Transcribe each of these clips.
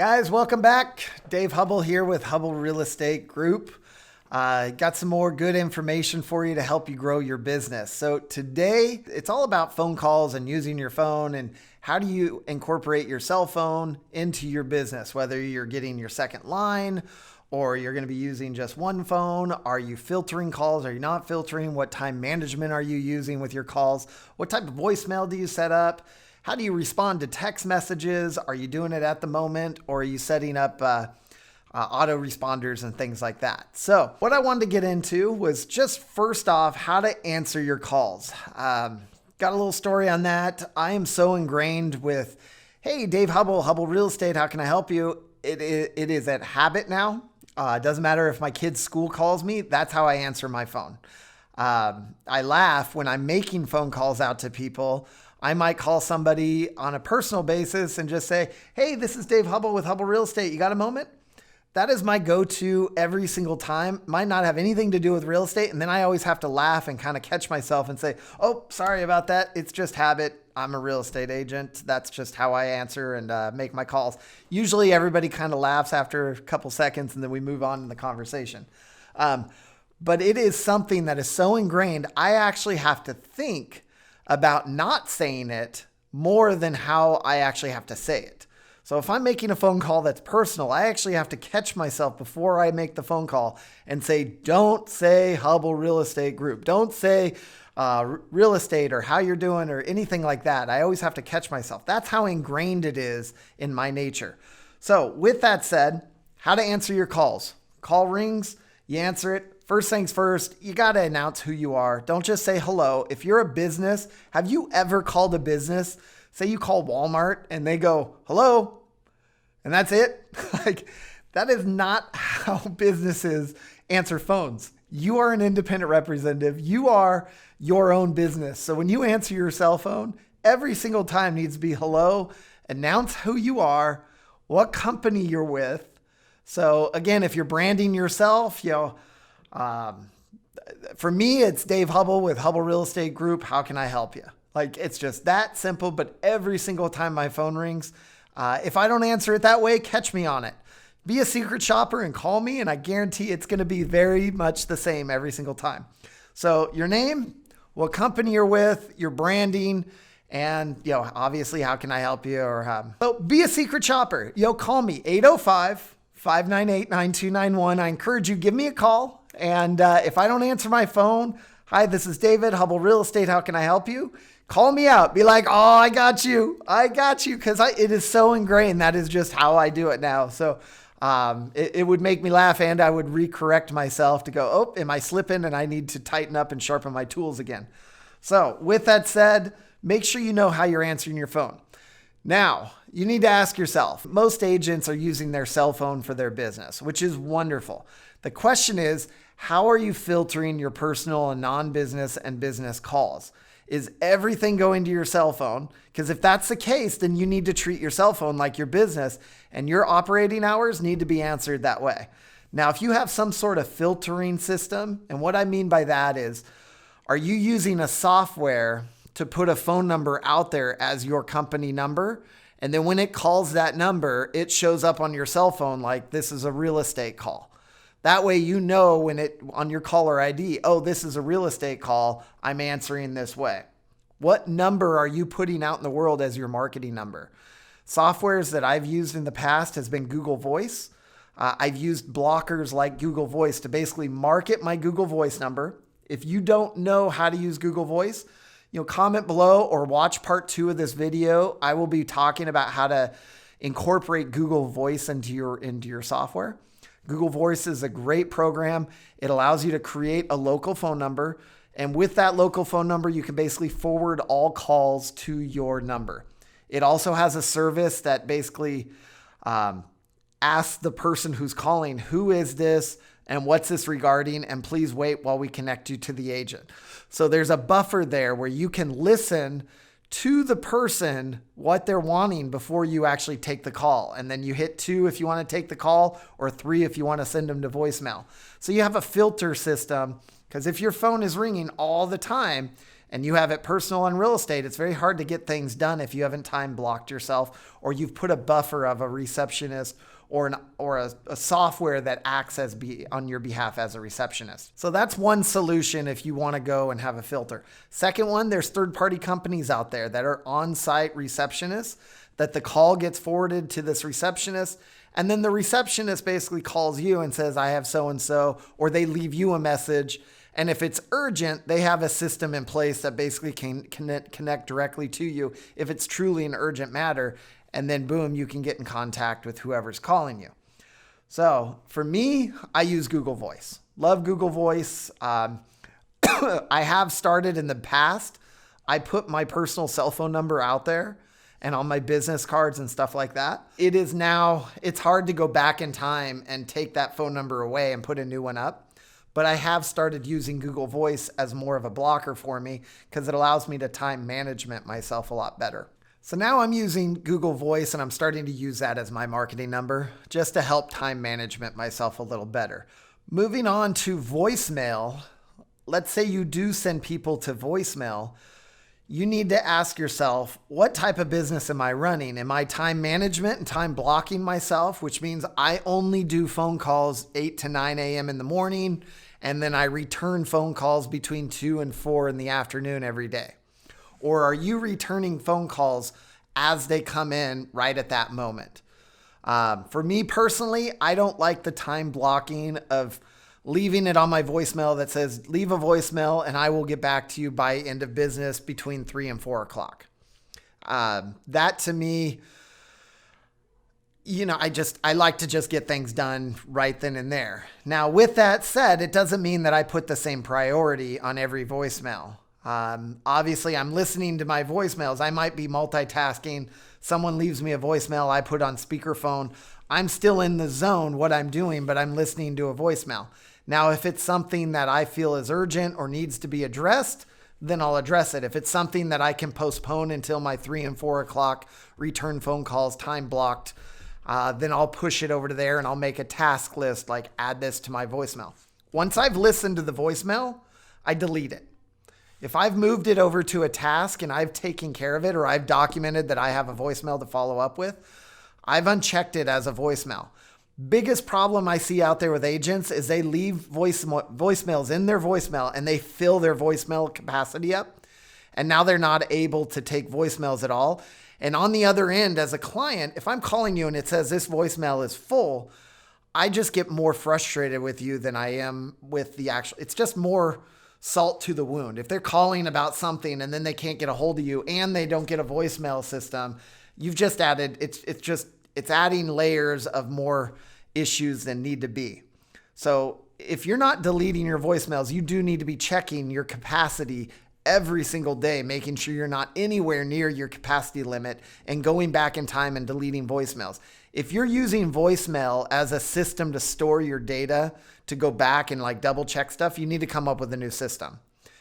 Guys, welcome back. Dave Hubbell here with Hubbell Real Estate Group. Got some more good information for you to help you grow your business. So today, it's all about phone calls and using your phone and how do you incorporate your cell phone into your business, whether you're getting your second line or you're going to be using just one phone. Are you filtering calls? Are you not filtering? What time management are you using with your calls? What type of voicemail do you set up? How do you respond to text messages? Are you doing it at the moment, or are you setting up auto responders and things like that? So what I wanted to get into was just first off, how to answer your calls. Got a little story on that. I am so ingrained with, hey, Dave Hubbell, Hubbell Real Estate, how can I help you? It is a habit now. It doesn't matter if my kid's school calls me. That's how I answer my phone. I laugh when I'm making phone calls out to people. I might call somebody on a personal basis and just say, hey, this is Dave Hubbell with Hubbell Real Estate. You got a moment? That is my go-to every single time. Might not have anything to do with real estate. And then I always have to laugh and kind of catch myself and say, oh, sorry about that. It's just habit. I'm a real estate agent. That's just how I answer and make my calls. Usually everybody kind of laughs after a couple seconds and then we move on in the conversation. But it is something that is so ingrained. I actually have to think about not saying it more than how I actually have to say it. So if I'm making a phone call that's personal, I actually have to catch myself before I make the phone call and say, don't say Hubbell Real Estate Group. Don't say real estate or how you're doing or anything like that. I always have to catch myself. That's how ingrained it is in my nature. So with that said, how to answer your calls. Call rings, you answer it. First things first, you got to announce who you are. Don't just say hello. If you're a business, have you ever called a business? Say you call Walmart and they go, hello, and that's it. Like, that is not how businesses answer phones. You are an independent representative. You are your own business. So when you answer your cell phone, every single time needs to be hello, announce who you are, what company you're with. So again, if you're branding yourself, for me, it's Dave Hubbell with Hubbell Real Estate Group. How can I help you? Like, it's just that simple, but every single time my phone rings, if I don't answer it that way, catch me on it. Be a secret shopper and call me, and I guarantee it's going to be very much the same every single time. So your name, what company you're with, your branding, and, obviously, how can I help you? So be a secret shopper. Call me, 805-598-9291. I encourage you, give me a call. And if I don't answer my phone, hi, this is David, Hubbell Real Estate. How can I help you? Call me out. Be like, oh, I got you. Because it is so ingrained. That is just how I do it now. So it would make me laugh, and I would recorrect myself to go, oh, am I slipping? And I need to tighten up and sharpen my tools again. So with that said, make sure you know how you're answering your phone. Now, you need to ask yourself, most agents are using their cell phone for their business, which is wonderful. The question is, how are you filtering your personal and non-business and business calls? Is everything going to your cell phone? Because if that's the case, then you need to treat your cell phone like your business, and your operating hours need to be answered that way. Now, if you have some sort of filtering system, and what I mean by that is, are you using a software to put a phone number out there as your company number? And then when it calls that number, it shows up on your cell phone like this is a real estate call. That way, when it on your caller ID, oh, this is a real estate call, I'm answering this way. What number are you putting out in the world as your marketing number? Softwares that I've used in the past has been Google Voice. I've used blockers like Google Voice to basically market my Google Voice number. If you don't know how to use Google Voice, comment below or watch part 2 of this video. I will be talking about how to incorporate Google Voice into your software. Google Voice is a great program. It allows you to create a local phone number. And with that local phone number, you can basically forward all calls to your number. It also has a service that basically asks the person who's calling, who is this and what's this regarding? And please wait while we connect you to the agent. So there's a buffer there where you can listen to the person what they're wanting before you actually take the call. And then you hit 2 if you want to take the call, or 3 if you want to send them to voicemail. So you have a filter system, because if your phone is ringing all the time and you have it personal and real estate, it's very hard to get things done if you haven't time blocked yourself, or you've put a buffer of a receptionist or a software that acts as on your behalf as a receptionist. So that's one solution if you want to go and have a filter. Second one, there's third-party companies out there that are on-site receptionists that the call gets forwarded to this receptionist, and then the receptionist basically calls you and says, I have so-and-so, or they leave you a message. And if it's urgent, they have a system in place that basically can connect directly to you if it's truly an urgent matter. And then boom, you can get in contact with whoever's calling you. So for me, I use Google Voice. Love Google Voice. I have started in the past. I put my personal cell phone number out there and on my business cards and stuff like that. It's hard to go back in time and take that phone number away and put a new one up. But I have started using Google Voice as more of a blocker for me because it allows me to time management myself a lot better. So now I'm using Google Voice and I'm starting to use that as my marketing number just to help time management myself a little better. Moving on to voicemail. Let's say you do send people to voicemail. You need to ask yourself, what type of business am I running? Am I time management and time blocking myself, which means I only do phone calls 8 to 9 a.m. in the morning, and then I return phone calls between 2 and 4 in the afternoon every day? Or are you returning phone calls as they come in right at that moment? For me personally, I don't like the time blocking of leaving it on my voicemail that says, leave a voicemail and I will get back to you by end of business between 3 and 4 o'clock. That to me, I like to just get things done right then and there. Now, with that said, it doesn't mean that I put the same priority on every voicemail. Obviously, I'm listening to my voicemails. I might be multitasking. Someone leaves me a voicemail, I put on speakerphone. I'm still in the zone what I'm doing, but I'm listening to a voicemail. Now, if it's something that I feel is urgent or needs to be addressed, then I'll address it. If it's something that I can postpone until my 3 and 4 o'clock return phone calls time blocked, then I'll push it over to there and I'll make a task list, like add this to my voicemail. Once I've listened to the voicemail, I delete it. If I've moved it over to a task and I've taken care of it, or I've documented that I have a voicemail to follow up with, I've unchecked it as a voicemail. Biggest problem I see out there with agents is they leave voicemails in their voicemail and they fill their voicemail capacity up. And now they're not able to take voicemails at all. And on the other end, as a client, if I'm calling you and it says this voicemail is full, I just get more frustrated with you than I am with the actual, it's just more salt to the wound. If they're calling about something and then they can't get a hold of you and they don't get a voicemail system, you've just added, it's adding layers of more issues than need to be. So if you're not deleting your voicemails, you do need to be checking your capacity every single day, making sure you're not anywhere near your capacity limit and going back in time and deleting voicemails. If you're using voicemail as a system to store your data, to go back and like double check stuff, you need to come up with a new system.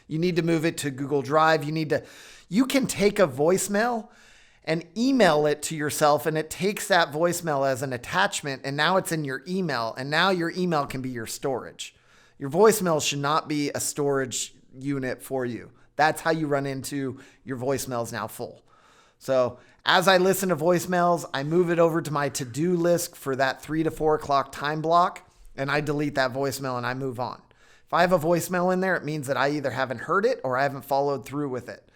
You need to move it to Google Drive. You can take a voicemail and email it to yourself, and it takes that voicemail as an attachment, and now it's in your email, and now your email can be your storage. Your voicemail should not be a storage unit for you. That's how you run into your voicemails now full. So as I listen to voicemails, I move it over to my to-do list for that 3 to 4 o'clock time block, and I delete that voicemail and I move on. If I have a voicemail in there, it means that I either haven't heard it or I haven't followed through with it.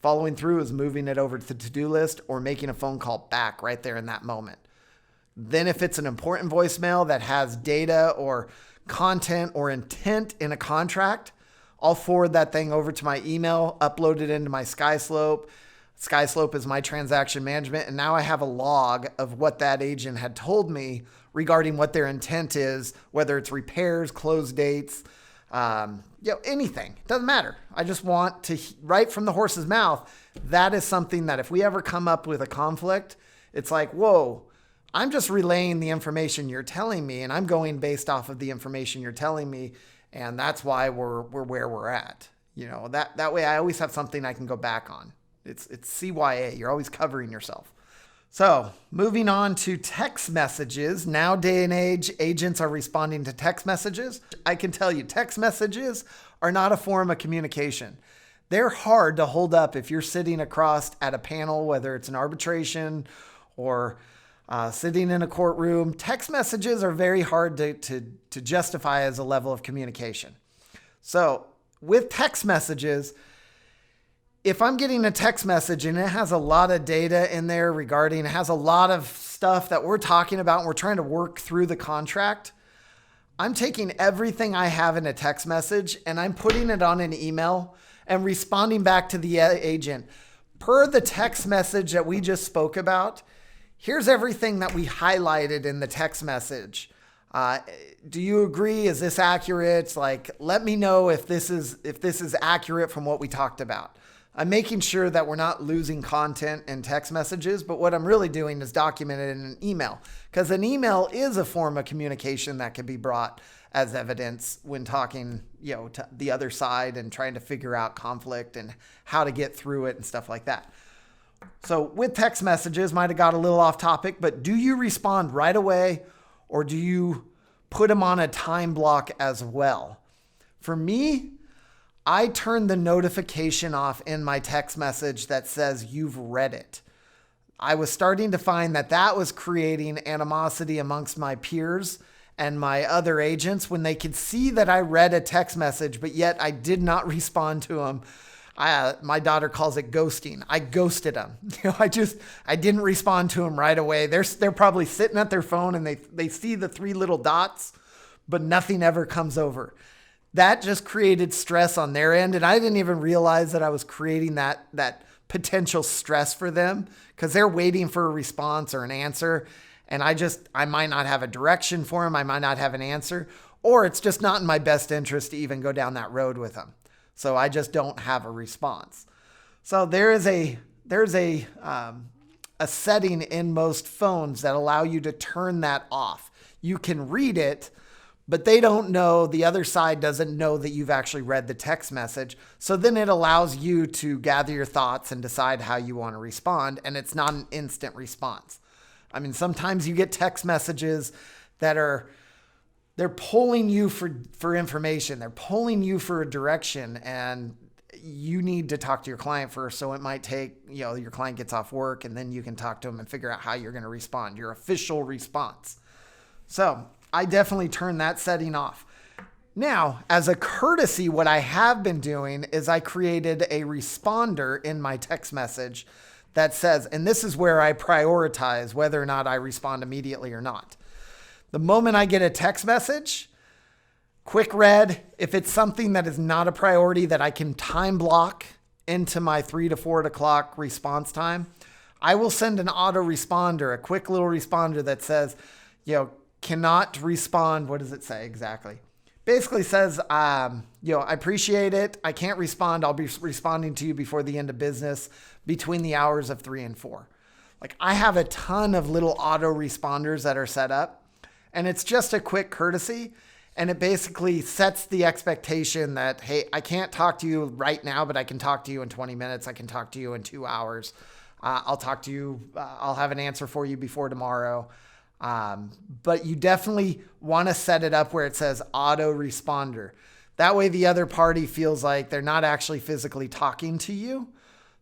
Following through is moving it over to the to-do list or making a phone call back right there in that moment. Then if it's an important voicemail that has data or content or intent in a contract, I'll forward that thing over to my email, upload it into my SkySlope. SkySlope is my transaction management. And now I have a log of what that agent had told me regarding what their intent is, whether it's repairs, close dates, anything. It doesn't matter. I just want to, right from the horse's mouth, that is something that if we ever come up with a conflict, it's like, whoa, I'm just relaying the information you're telling me, and I'm going based off of the information you're telling me, and that's why we're where we're at. That way I always have something I can go back on. It's CYA. You're always covering yourself. So moving on to text messages. Now, day and age, agents are responding to text messages. I can tell you, text messages are not a form of communication. they're hard to hold up if you're sitting across at a panel, whether it's an arbitration or sitting in a courtroom. Text messages are very hard to justify as a level of communication. So with text messages, if I'm getting a text message and it has a lot of data in there it has a lot of stuff that we're talking about and we're trying to work through the contract, I'm taking everything I have in a text message and I'm putting it on an email and responding back to the agent. Per the text message that we just spoke about, here's everything that we highlighted in the text message. Do you agree? Is this accurate? Like, let me know if this is accurate from what we talked about. I'm making sure that we're not losing content in text messages, but what I'm really doing is document it in an email, because an email is a form of communication that can be brought as evidence when talking, to the other side and trying to figure out conflict and how to get through it and stuff like that. So with text messages, might have got a little off topic, but do you respond right away or do you put them on a time block as well? For me, I turn the notification off in my text message that says you've read it. I was starting to find that was creating animosity amongst my peers and my other agents when they could see that I read a text message, but yet I did not respond to them. My daughter calls it ghosting. I ghosted them. I didn't respond to them right away. They're probably sitting at their phone and they see the 3 little dots, but nothing ever comes over. That just created stress on their end. And I didn't even realize that I was creating that potential stress for them because they're waiting for a response or an answer. And I might not have a direction for them. I might not have an answer, or it's just not in my best interest to even go down that road with them. So I just don't have a response. So there's a setting in most phones that allow you to turn that off. You can read it, but they don't know, the other side doesn't know that you've actually read the text message. So then it allows you to gather your thoughts and decide how you want to respond. And it's not an instant response. I mean, sometimes you get text messages that they're pulling you for information. They're pulling you for a direction, and you need to talk to your client first. So it might take, your client gets off work and then you can talk to them and figure out how you're going to respond, your official response. So I definitely turn that setting off. Now, as a courtesy, what I have been doing is I created a responder in my text message that says, and this is where I prioritize whether or not I respond immediately or not. The moment I get a text message, quick read, if it's something that is not a priority that I can time block into my 3 to 4 o'clock response time, I will send an auto responder, a quick little responder that says, cannot respond. What does it say exactly? Basically says, I appreciate it. I can't respond. I'll be responding to you before the end of business between the hours of 3 and 4. Like, I have a ton of little auto responders that are set up, and it's just a quick courtesy. And it basically sets the expectation that, hey, I can't talk to you right now, but I can talk to you in 20 minutes. I can talk to you in 2 hours. I'll talk to you. I'll have an answer for you before tomorrow. But you definitely want to set it up where it says auto responder. That way the other party feels like they're not actually physically talking to you.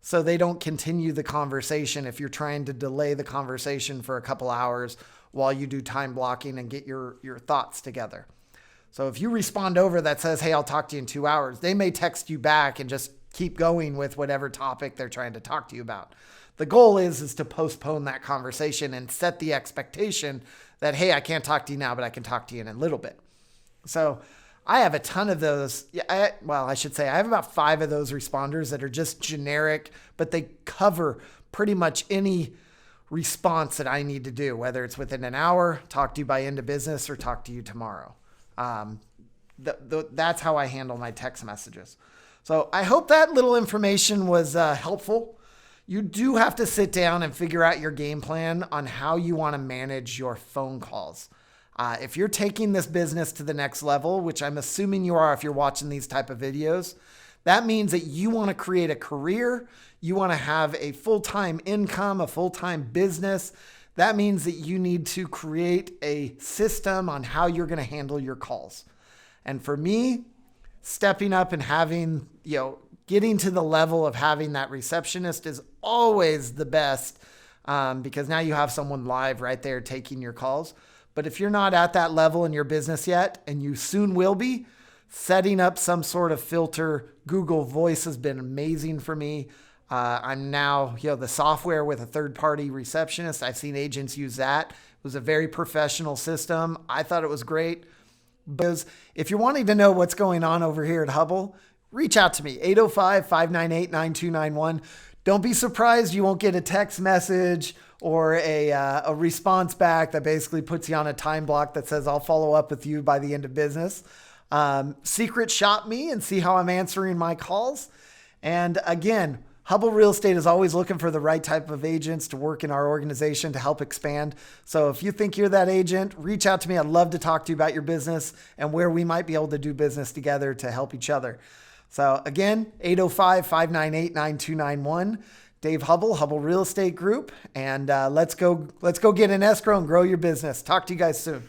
So they don't continue the conversation if you're trying to delay the conversation for a couple hours while you do time blocking and get your thoughts together. So if you respond over that says, hey, I'll talk to you in 2 hours, they may text you back and just keep going with whatever topic they're trying to talk to you about. The goal is to postpone that conversation and set the expectation that, hey, I can't talk to you now, but I can talk to you in a little bit. So I have a ton of those. I have about 5 of those responders that are just generic, but they cover pretty much any response that I need to do, whether it's within an hour, talk to you by end of business, or talk to you tomorrow. That's how I handle my text messages. So I hope that little information was helpful. You do have to sit down and figure out your game plan on how you want to manage your phone calls. If you're taking this business to the next level, which I'm assuming you are if you're watching these type of videos, that means that you want to create a career. You want to have a full-time income, a full-time business. That means that you need to create a system on how you're going to handle your calls. And for me, stepping up and having, getting to the level of having that receptionist is always the best, because now you have someone live right there taking your calls. But if you're not at that level in your business yet, and you soon will be, setting up some sort of filter. Google Voice has been amazing for me. I'm now, the software with a third-party receptionist. I've seen agents use that. It was a very professional system. I thought it was great. Because if you're wanting to know what's going on over here at Hubbell, reach out to me, 805-598-9291. Don't be surprised you won't get a text message or a response back that basically puts you on a time block that says, I'll follow up with you by the end of business. Secret shop me and see how I'm answering my calls. And again, Hubbell Real Estate is always looking for the right type of agents to work in our organization to help expand. So if you think you're that agent, reach out to me. I'd love to talk to you about your business and where we might be able to do business together to help each other. So again, 805-598-9291. Dave Hubbell, Hubbell Real Estate Group. And let's go get an escrow and grow your business. Talk to you guys soon.